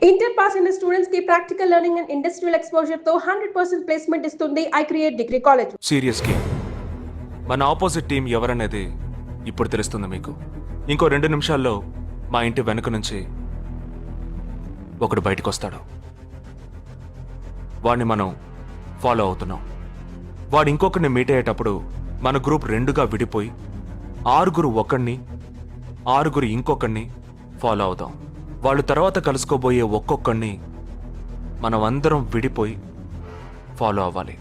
Inter pass అయిన students కి practical learning and industrial exposure తో 100% ప్లేస్మెంట్ ఇస్తుంది I create degree college. Serious కి మన ఆపోజిట్ టీం ఎవరనేది ఇప్పుడు తెలుస్తుంది మీకు. ఇంకో 2 నిమిషాల్లో మా ఇంటి వెనుక నుంచి ఒకడు బయటకు వస్తాడు. వాడిని మనం ఫాలో అవుతున్నాం. వాడు ఇంకొకరిని మీట్ అయ్యేటప్పుడు మన గ్రూప్ 2గా విడిపోయి 6 ఒకడిని 6 ఇంకొకరిని ఫాలో అవుదాం. వాళ్ళు తర్వాత కలుసుకోబోయే ఒక్కొక్కడిని మనం అందరం విడిపోయి ఫాలో అవ్వాలి.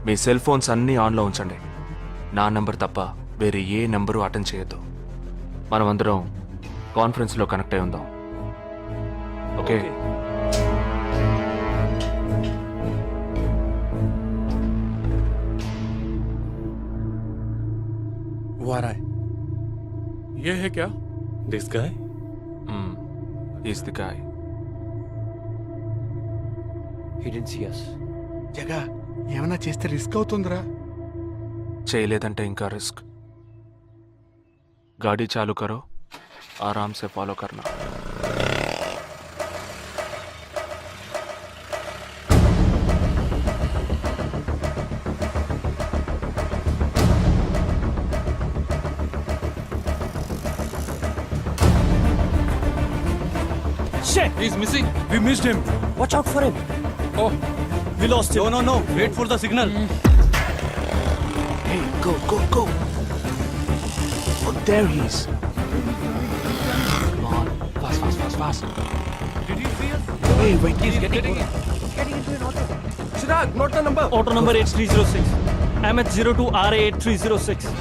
మీ సెల్ ఫోన్స్ అన్నీ ఆన్లో ఉంచండి. నా నెంబర్ తప్ప వేరే ఏ నెంబరు అటెండ్ చేయొద్దు. మనం అందరం కాన్ఫరెన్స్లో కనెక్ట్ అయి ఉందాం. ఓకే? वो आ रहा है. ये है क्या? This guy? He's the guy. He didn't see us. జగా ఏమైనా చేస్తే రిస్క్ అవుతుందిరా. చేయలేదంటే ఇంకా రిస్క్. गाड़ी चालू करो, आराम से फॉलो करना. Shit! He's missing. We missed him. Watch out for him. Oh, We lost him. No. Wait for the signal. Hey, go. Oh, there he is. Come on, fast. did he see us? Hey, wait. He's getting into an auto. Chirag, note the number. Auto number 8306. MH02 RA 8306.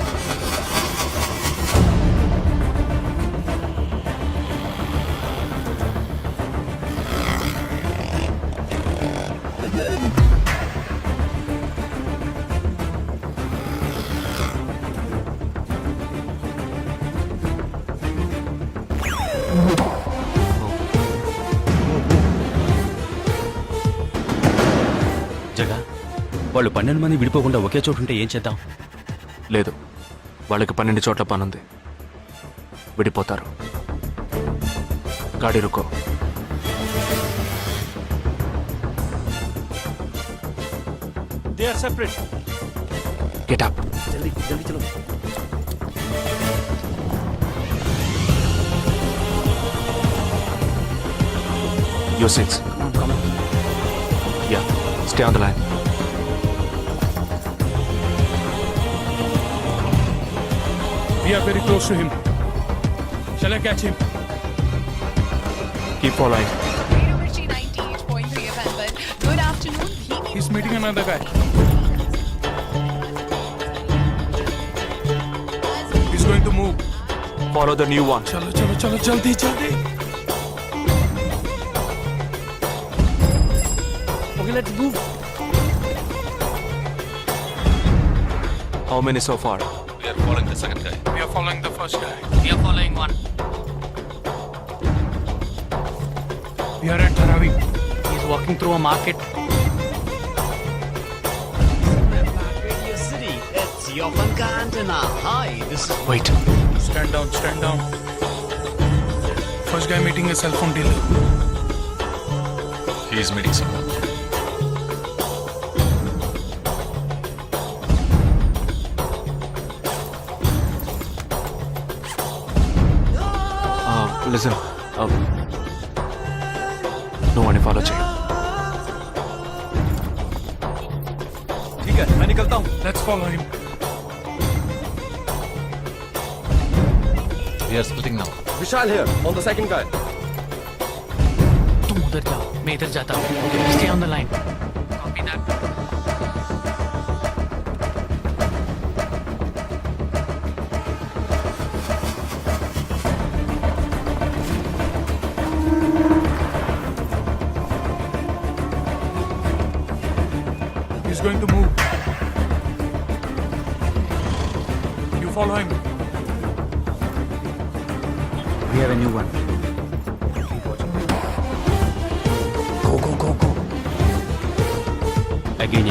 జగా వాళ్ళు 12 మంది విడిపోకుండా ఒకే చోటు ఉంటే ఏం చేద్దాం? లేదు, వాళ్ళకి 12 చోట్ల పనుంది. విడిపోతారు. గాడి రుకో. They are separate. Get up. జల్దీ చలో. Your seats. Come on. Yeah, stay on the line. We are very close to him. Shall I catch him? Keep following. Radio Mirchi 98.3 FM, but good afternoon. He's meeting another guy. He's going to move. Follow the new one. चलो जल्दी. Okay, let's move. How many so far? We are following the second guy. We are following the first guy. We are following one. We are at Dharavi. He's walking through a market. Radio City. It's your Funka Antenna. Hi, this is... Wait. Stand down. First guy meeting a cell phone dealer. He is meeting someone. Listen. No one follow check. ठीक है, मैं निकलता हूँ. Let's follow him. We are splitting now. Vishal here, on the second guy. तुम उधर जाओ, मैं इधर जाता हूँ. Okay, stay on the line. Copy that. He's going to move. You follow him. We have a new one. Go. Again,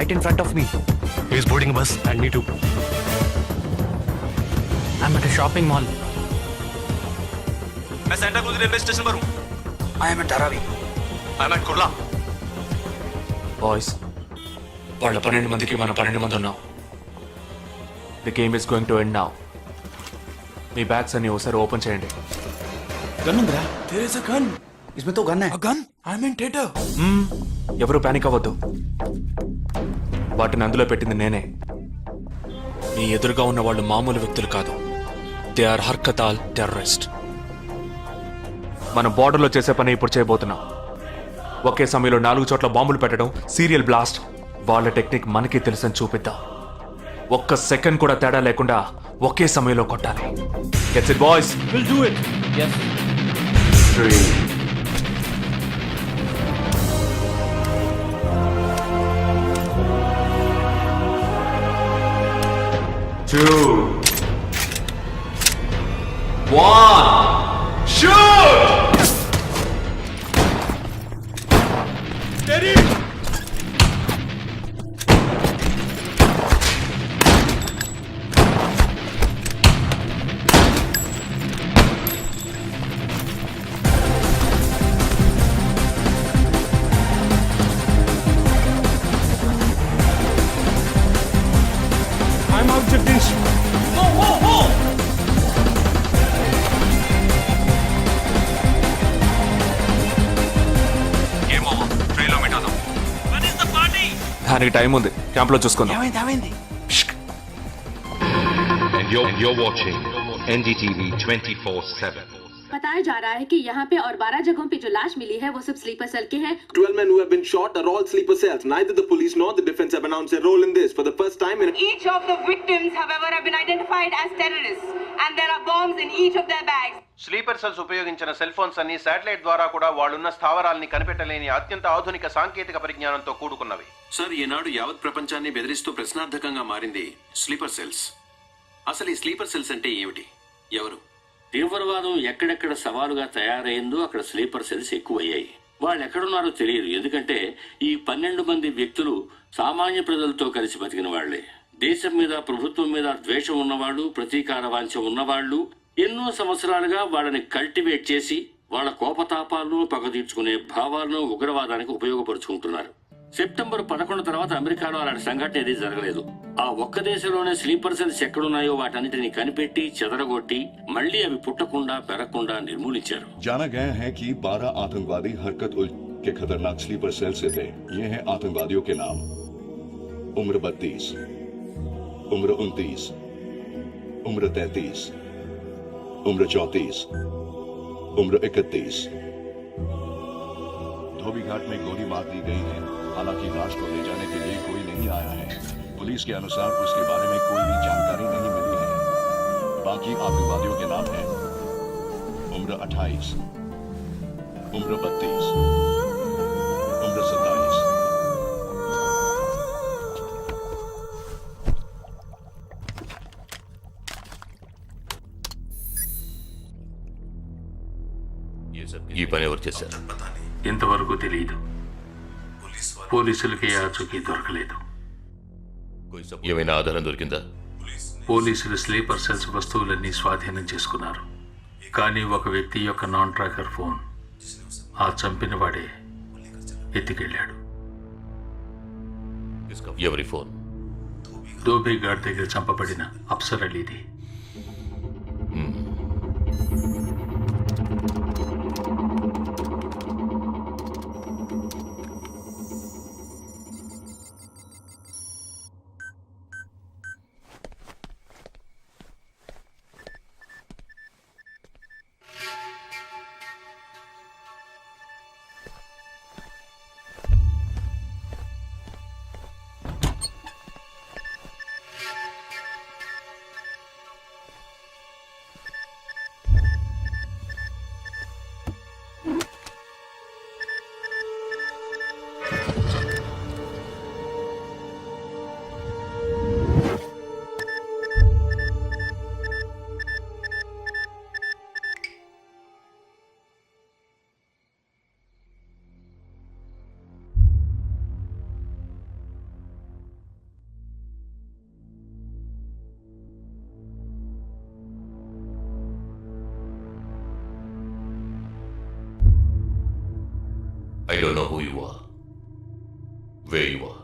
right in front of me. He's boarding a bus and me too. I'm at a shopping mall. मैं Santa cruise railway station पर हूँ। I am at Dharavi. I'm at Kurla. Boys, వాళ్ళ 12 మందికి మనం 12 మంది ఉన్నాం. The game is going to end now. Me bags అన్ని ఒకసారి ఓపెన్ చేయండి. Gun ఉందిరా? There is a gun. इसमें तो गन है. A gun? I'm in theater. ఎవరు పానిక్ అవ్వద్దు. వాటిని అందులో పెట్టింది నేనే. మీ ఎదురుగా ఉన్న వాళ్ళు మామూలు వ్యక్తులు కాదు. దే ఆర్ హర్కతాల్ టెర్రరిస్ట్. మనం బార్డర్లో చేసే పని ఇప్పుడు చేయబోతున్నాం. ఒకే సమయంలో 4 చోట్ల బాంబులు పెట్టడం, సీరియల్ బ్లాస్ట్. వాళ్ళ టెక్నిక్ మనకి తెలుసని చూపిద్దాం. ఒక్క సెకండ్ కూడా తేడా లేకుండా ఒకే సమయంలో కొట్టాలి. Gets it boys? We'll do it. Yes. 3 2 1 shoot! Steady! I'm out, Jagdish. దానికి టైం ఉంది. క్యాంప్ లో చూసుకుందాం. And you're watching NDTV 24/7. बताया जा रहा है कि यहाँ पे और 12 जगहों पे जो लाश मिली है वो सब स्लीपर सेल के हैं. 12 men who have been shot are all sleeper cells. Neither the police nor the defense have announced their role in this. For the first time in Each of the victims, however, have been identified as terrorists, and there are bombs in each of their bags. Sleeper cells ఉపయోగించిన cell phones అన్ని satellite ద్వారా కూడా వాళ్ళున్న స్థావరాల్ని కనిపెట్టలేని అత్యంత ఆధునిక సాంకేతిక పరిజ్ఞానంతో కూడుకున్నవి. Sir, ఈనాడు యావత్ ప్రపంచాన్ని బెదిరిస్తూ ప్రశ్నార్థకంగా మారింది స్లీపర్ సెల్స్. అసలు ఈ స్లీపర్ సెల్స్ అంటే ఏమిటి? ఎవరు? తీవ్రవాదం ఎక్కడెక్కడ సవాలుగా తయారైందో అక్కడ స్లీపర్ సెల్స్ ఎక్కువయ్యాయి. వాళ్ళు ఎక్కడున్నారో తెలియదు. ఎందుకంటే ఈ 12 మంది వ్యక్తులు సామాన్య ప్రజలతో కలిసి బతికిన వాళ్లే. దేశం మీద, ప్రభుత్వం మీద ద్వేషం ఉన్నవాళ్ళు, ప్రతీకార వాంఛ ఉన్నవాళ్లు ఎన్నో సంవత్సరాలుగా వాళ్ళని కల్టివేట్ చేసి వాళ్ళ కోపతాపాలను, పగ తీర్చుకునే భావాలను ఉగ్రవాదానికి ఉపయోగపరుచుకుంటున్నారు. సెప్టెంబర్ 11 తర్వాత అమెరికాలో అలాంటి సంఘటన ఏదీ జరగలేదు. ఆ ఒక్క దేశంలోనే స్లీపర్ సెల్స్ ఎక్కడున్నాయో వాటన్నిటిని కనిపెట్టి చెదరగొట్టి మళ్లీ అవి పుట్టకుండా పెరగకుండా నిర్మూలించారు. जाना गया है कि 12 आतंकवादी हरकत उल के खतरनाक स्लीपर सेल से थे. ये हैं आतंकवादियों के नाम: उम्र 32, उम्र 29, उम्र 33, उम्र 34, उम्र 31. धोबी घाट में गोली मार दी गई है. हालांकि लाश को ले जाने के लिए कोई नहीं आया है. पुलिस के अनुसार उसके बारे में कोई भी जानकारी नहीं मिली है. बाकी आतंकवादियों के नाम हैं: उम्र 28, उम्र 32, उम्र 27. ఈ పని ఎవరు చేశారు? ఇంతవరకు తెలియదు. పోలీసులకి ఆచూకీ దొరకలేదు. ఏమైనా ఆధారం దొరికిందా? పోలీసులు స్లీపర్ సెల్స్ వస్తువులన్నీ స్వాధీనం చేసుకున్నారు. కానీ ఒక వ్యక్తి యొక్క నాన్ ట్రాకర్ ఫోన్ ఆ చంపిన వాడే ఎత్తికెళ్ళాడు. ఎవరి ఫోన్? ధోబీ ఘాట్ దగ్గర చంపబడిన Afsar అలీది. I don't know who you are, where you are.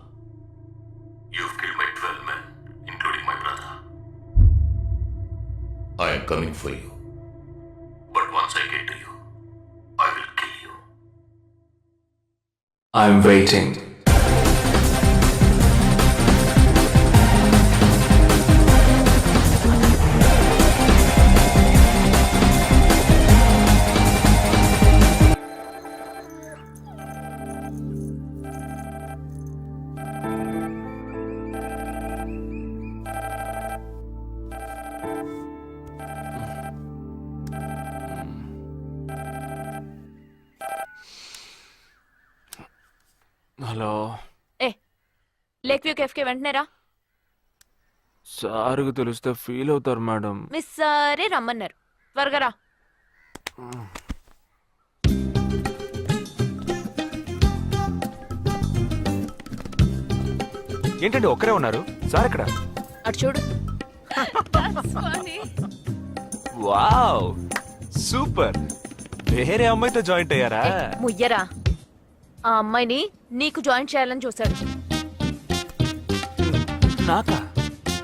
You've killed my 12 men, including my brother. I am coming for you. But once I get to you, I will kill you. I'm waiting. Hello lake view కెఫ్కి వెంటనే రా. సార్కి తెలిస్తే feel అవుతారు madam. Miss సరే రమ్మన్నారు, త్వరగా రా. ఏంటండి ఒక్కరే ఉన్నారు? సార్ ఎక్కడ? అటు చూడు. Wow super. వేరే అమ్మాయితో జాయింట్ అయ్యారా? ముయ్యరా, ఆ అమ్మాయిని నీకు జాయిన్ చేయాలని చూశాడు. నాకా?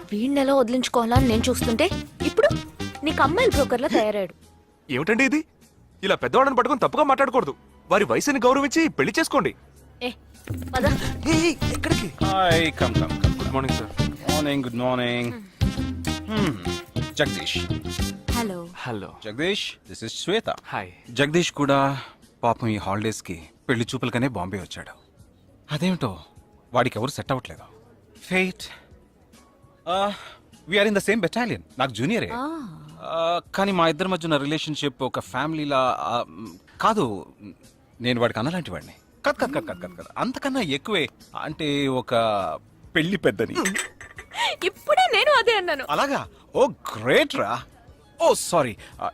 వీణ్ణెలా వదిలించుకోవాలని నేను చూస్తుంటే ఇప్పుడు నీకు అమ్మాయిల బ్రోకర్లా తయారాడు. ఏమిటండి ఇది? ఇలా పెద్దవాళ్ళని పట్టుకొని తప్పుగా మాట్లాడకూడదు. వారి వయసుని గౌరవించి పెళ్లి చేసుకోండి. పద. ఎక్కడికి? Hi, come come come. Good morning sir. Morning, good morning. Jagadish. Hello. Hello Jagadish, this is Shweta. Hi. Jagadish కూడా పాపం ఈ హాలిడేస్కి పెళ్లి చూపులకనే బాంబే వచ్చాడు. అదేమిటో వాడికి ఎవరు సెట్ అవ్వట్లేదు. Fate. We are in the same battalion. నాకు జూనియరే. కానీ మా ఇద్దరి మధ్య ఉన్న రిలేషన్షిప్ ఒక ఫ్యామిలీలా కాదు. నేను వాడికి అన్నలాంటి వాడిని కద్ కద్ కద్ కద్ కద్ కద్ అంతకన్నా ఎక్కువే. అంటే ఒక పెళ్లి పెద్దని. ఇప్పుడే నేను అదే అన్నాను. అలాగా? ఓ గ్రేట్ రా. ఓ సారీ,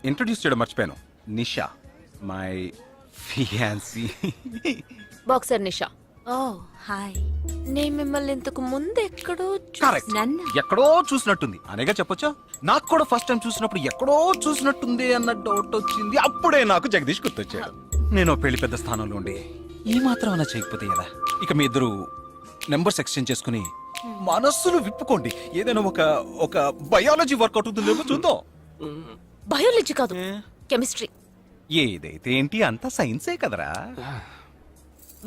ఇంట్రొడ్యూస్ చేయడం మర్చిపోయాను. Nisha, my fiancee. Boxer Nisha. Oh hi. నేను మిమ్మల్ని ఇంతకు ముందు ఎక్కడో కరెక్ట్, ఎక్కడో చూసినట్టుంది అనేగా చెప్పొచ్చా? నాకు కూడా ఫస్ట్ టైం చూసినప్పుడు ఎక్కడో చూసినట్టుంది అన్న డౌట్ వచ్చింది. అప్పుడే నాకు జగదీష్ గుర్తొచ్చాడు. నేను పెళ్లి పెద్ద స్థానంలో ఉండి ఈ మాత్రం అలా చేయకపోతే కదా. ఇక మీ ఇద్దరు నెంబర్స్ ఎక్స్చేంజ్ చేసుకుని మనస్సులు విప్పుకోండి. ఏదైనా ఒక బయాలజీ వర్కౌట్ అవుతుందేమో చూద్దాం. బయాలజీ కాదు, కెమిస్ట్రీ. ఏదైతే ఏంటి, అంతా సైన్సే కదరా.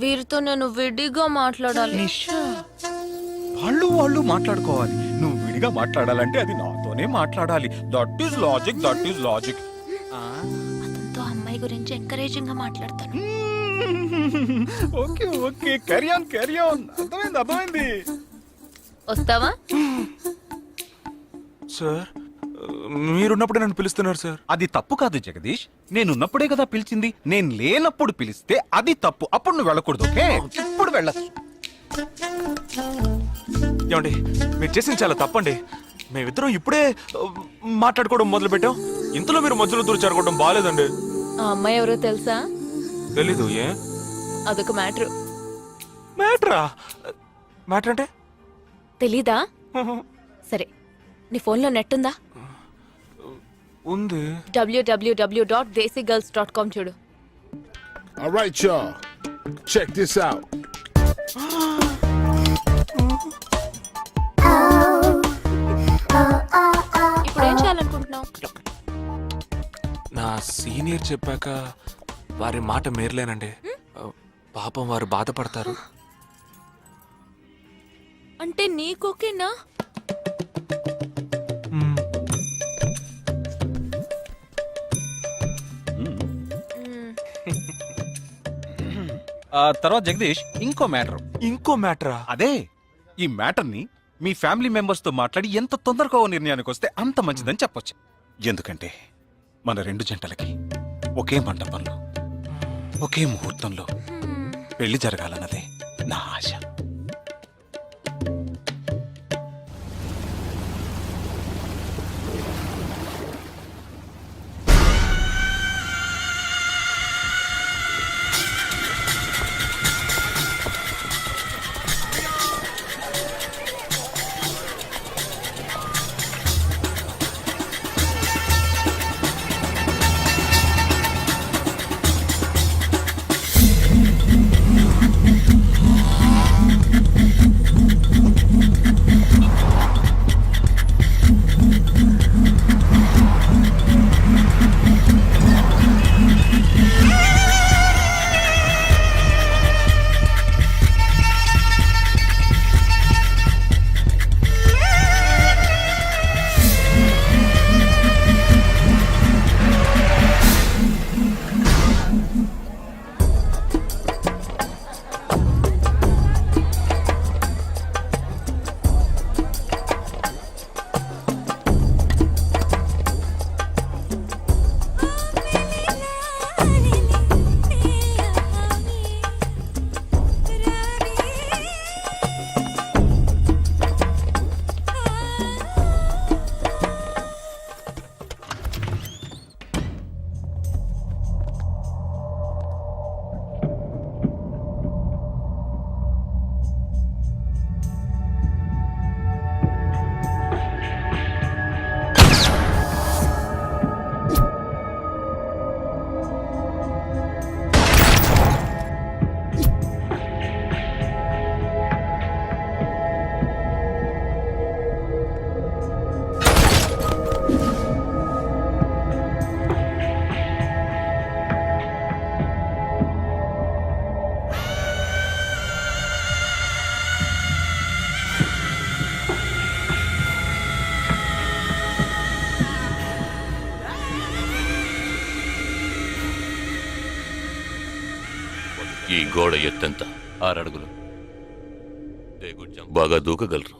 వీరితో నేను విడిగా మాట్లాడాలి. వాళ్ళు మాట్లాడుకోవాలి. నువ్వు విడిగా మాట్లాడాలంటే అది నాతోనే మాట్లాడాలి. That is logic, that is logic. అతనితో అమ్మాయి గురించి ఎంకరేజింగ్ గా మాట్లాడతాను. Okay okay, carry on carry on. అర్థమైంది. వస్తావా? సార్ మీరున్నప్పుడే నన్ను పిలుస్తున్నారు సార్. అది తప్పు కాదు జగదీష్. నేనున్నప్పుడే కదా పిలిచింది. నేను లేనప్పుడు పిలిస్తే అది తప్పు. అప్పుడు నువ్వు వెళ్ళకూడదు. ఓకే, ఇప్పుడు వెళ్ళచ్చు. ఏమండి, మీరు చేసింది చాలా తప్పండి. మేమిద్దరం ఇప్పుడే మాట్లాడుకోవడం మొదలు పెట్టాం. ఇంతలో మీరు మధ్యలో దూరం బాగాలేదండి. ఆ అమ్మాయి ఎవరో తెలుసా? తెలీదు. ఏ? అదొక మ్యాటర్. మ్యాటరా? మ్యాటర్ అంటే తెలీదా? సరే, నీ ఫోన్లో నెట్ ఉందా? ఉంది. www.desicgirls.com చూడు. All right, y'all. Check this out. ఇప్పుడు ఏం చేయాలనుకుంటున్నావు? నా సీనియర్ చెప్పాక వారి మాట మేరలేనండి. పాపం వారు బాధపడతారు. అంటే నీకోకేనా? తర్వాత జగదీష్, ఇంకో మ్యాటరా? అదే, ఈ మ్యాటర్ ని మీ ఫ్యామిలీ మెంబర్స్ తో మాట్లాడి ఎంత తొందరగా ఓ నిర్ణయానికి వస్తే అంత మంచిదని చెప్పొచ్చు. ఎందుకంటే మన రెండు జంటలకి ఒకే మండపంలో ఒకే ముహూర్తంలో పెళ్లి జరగాలన్నదే నా ఆశ. ఈ గోడ ఎత్తెంత? 6 అడుగులు. బాగా దూకగలరు.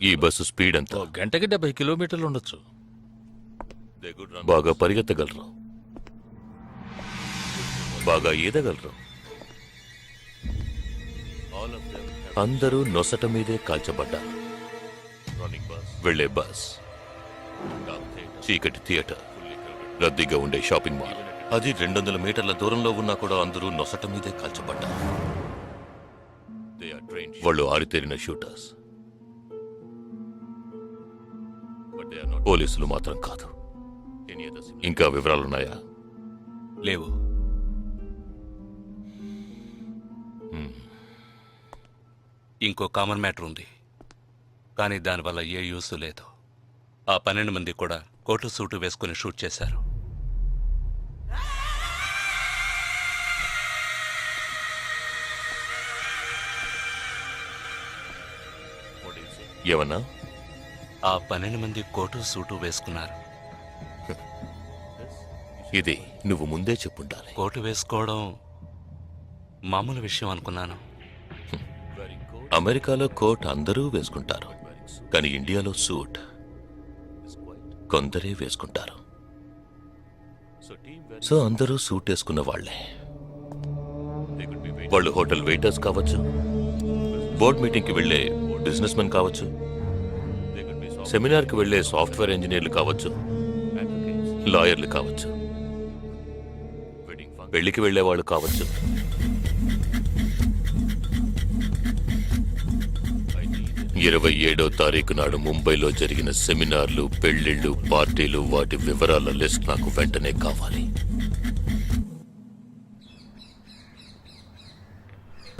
ఈ బస్సు స్పీడ్ ఎంత? గంటకి 70 కిలోమీటర్లు ఉండొచ్చు. బాగా పరిగెత్తగలరు. బాగా ఈదగలరు. అందరూ నొసట మీదే కాల్చబడ్డారు. వెళ్లే బస్, చీకటి థియేటర్, రద్దీగా ఉండే షాపింగ్ మాల్, అది 200 మీటర్ల దూరంలో ఉన్నా కూడా అందరూ నొసట మీదే కాల్చబడ్డారు. వాళ్ళు ఆరితేరిన షూటర్స్. పోలీసులు మాత్రం కాదు. ఇంకా వివరాలున్నాయా? లేవు. ఇంకో కామన్ మ్యాటర్ ఉంది, కానీ దానివల్ల ఏ యూస్ లేదు. ఆ 12 మంది కూడా కోటు సూటు వేసుకుని షూట్ చేశారు. ఏమన్నా? ఆ 12 మంది కోటు సూటు వేసుకున్నారు. ఇది నువ్వు ముందే చెప్పుండాలి. కోటు వేసుకోవడం మామూలు విషయం అనుకున్నాను. అమెరికాలో కోట్ అందరూ వేసుకుంటారు, కానీ ఇండియాలో సూట్ కొందరే వేసుకుంటారు. సో అందరూ సూట్ వేసుకున్న వాళ్లే. వాళ్ళు హోటల్ వెయిటర్స్ కావచ్చు, బోర్డ్ మీటింగ్కి వెళ్లే బిజినెస్ మెన్ కావచ్చు, సెమినార్కి వెళ్లే సాఫ్ట్వేర్ ఇంజనీర్లు కావచ్చు, లాయర్లు కావచ్చు, పెళ్లికి వెళ్లే వాళ్ళు కావచ్చు. 27వ తారీఖు నాడు ముంబైలో జరిగిన సెమినార్లు, పెళ్లిళ్లు, పార్టీలు, వాటి వివరాల లిస్ట్ నాకు వెంటనే కావాలి.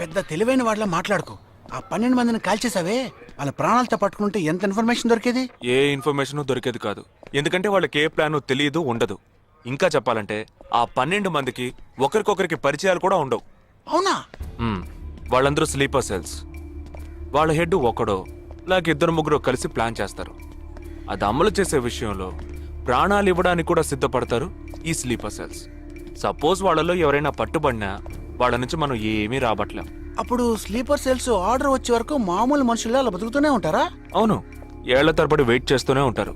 పెద్ద తెలివైన వాళ్ళ మాట్లాడుకో. ఆ 12 మందిని కాల్చేసావే, వాళ్ళ ప్రాణాలతో పట్టుకుంటే ఎంత ఇన్ఫర్మేషన్ దొరికేది? ఏ ఇన్ఫర్మేషన్ దొరికేది కాదు, ఎందుకంటే వాళ్ళకి ఏ ప్లాన్ తెలియదు, ఉండదు. ఇంకా చెప్పాలంటే ఆ 12 మందికి ఒకరికొకరికి పరిచయాలు కూడా ఉండవు. అవునా? వాళ్ళందరూ స్లీపర్ సెల్స్. వాళ్ళ హెడ్ ఒకడో లేక 2-3 కలిసి ప్లాన్ చేస్తారు. అది అమలు చేసే విషయంలో ప్రాణాలు ఇవ్వడానికి కూడా సిద్ధపడతారు ఈ స్లీపర్ సెల్స్. సపోజ్ వాళ్ళలో ఎవరైనా పట్టుబడినా వాళ్ళ నుంచి మనం ఏమీ రాబట్టలేం. అప్పుడు స్లీపర్ సెల్స్ ఆర్డర్ వచ్చే వరకు మామూలు మనుషుల్లో అలా బతుకుతూనే ఉంటారా? అవును, ఏళ్ల తరబడి వెయిట్ చేస్తూనే ఉంటారు.